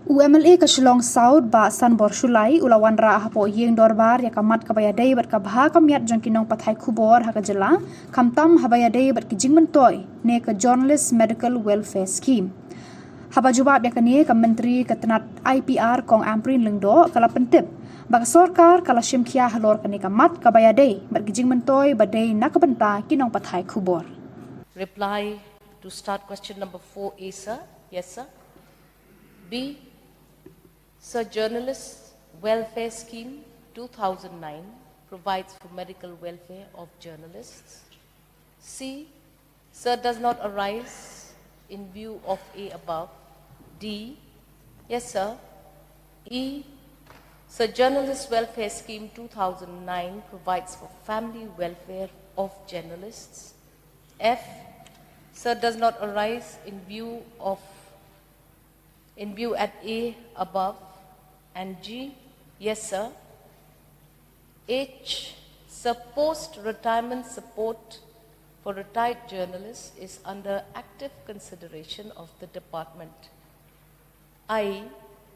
UMLA ka Shillong South ba San Borshulai ulawan ra hapo yeng dorbar ya kamat kabayadei bat ka bha kamiat jong kinong pathai khubor ha ka jela kamtam habayadei bat ki jingmen toy ne ka journalist medical welfare scheme haba jawab ya kani ka menteri ketenat IPR kong amprin lengdo kala pentip bak sorkar kala shimkhia halor kani kamat kabayadei bat ki jingmen toy badei nakabenta kinong pathai khubor. Reply to start question number 4A, sir. Yes, sir. B. Sir, Journalist Welfare Scheme 2009 provides for medical welfare of journalists. C. Sir, does not arise in view of A above. D. Yes, sir. E. Sir, Journalist Welfare Scheme 2009 provides for family welfare of journalists. F. Sir, does not arise in view at A above. And G, yes, sir. H, sir, post-retirement support for retired journalists is under active consideration of the department. I,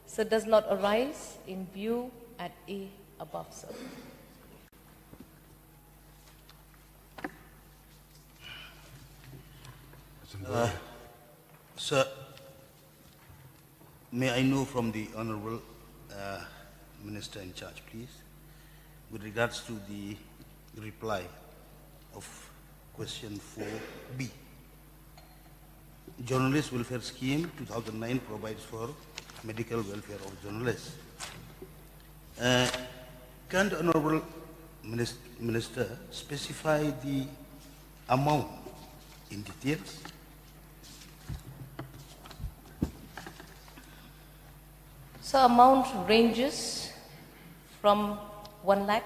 sir, does not arise in view at A above, sir. Sir, may I know from the Honorable Minister in charge, please, with regards to the reply of question 4B. Journalist Welfare Scheme 2009 provides for medical welfare of journalists. Can the Honorable Minister specify the amount in details? So amount ranges from 1 lakh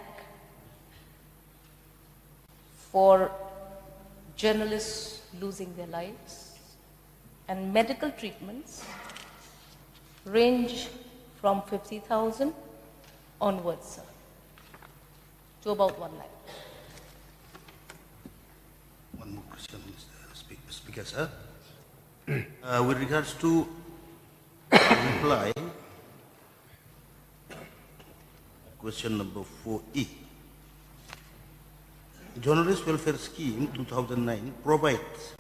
for journalists losing their lives, and medical treatments range from 50,000 onwards, sir, to about 1 lakh. One more question, Mr. Speaker, sir. With regards to reply, question number 4E. Journalist Welfare Scheme 2009 provides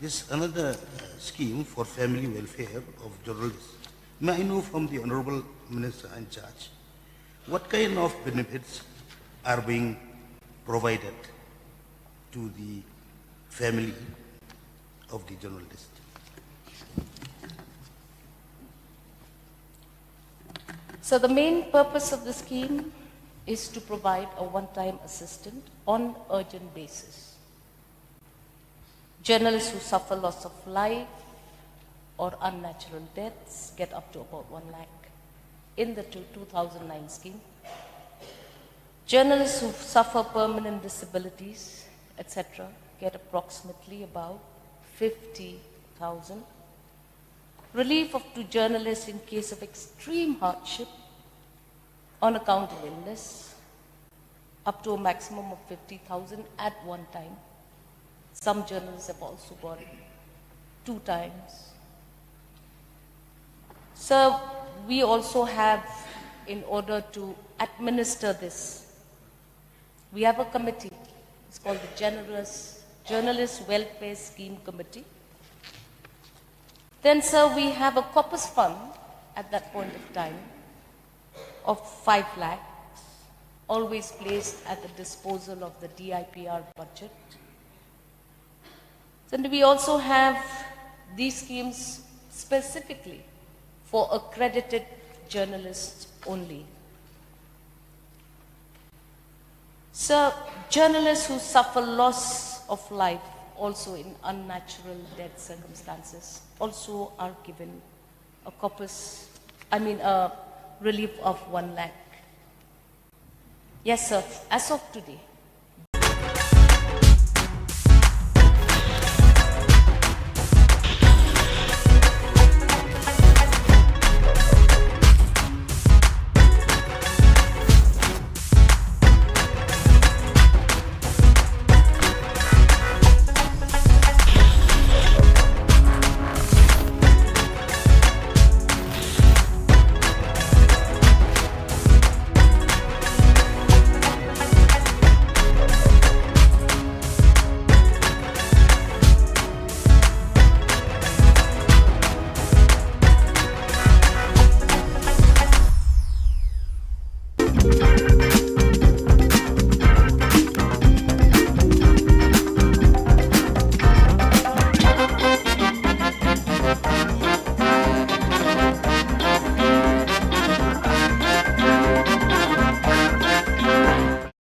this another scheme for family welfare of journalists. May I know from the Honorable Minister in charge, what kind of benefits are being provided to the family of the journalist? So the main purpose of the scheme is to provide a one-time assistance on urgent basis. Journalists who suffer loss of life or unnatural deaths get up to about 1 lakh in the 2009 scheme. Journalists who suffer permanent disabilities, etc., get approximately about 50,000. Relief to journalists in case of extreme hardship on account of illness, up to a maximum of 50,000 at one time. Some journalists have also got it 2 times. So we also have, in order to administer this, we have a committee. It's called the Journalist Welfare Scheme Committee. Then, sir, we have a corpus fund at that point of time of 5 lakhs, always placed at the disposal of the DIPR budget. Then we also have these schemes specifically for accredited journalists only. Sir, journalists who suffer loss of life also in unnatural death circumstances also are given a relief of 1 lakh. Yes, sir, as of today,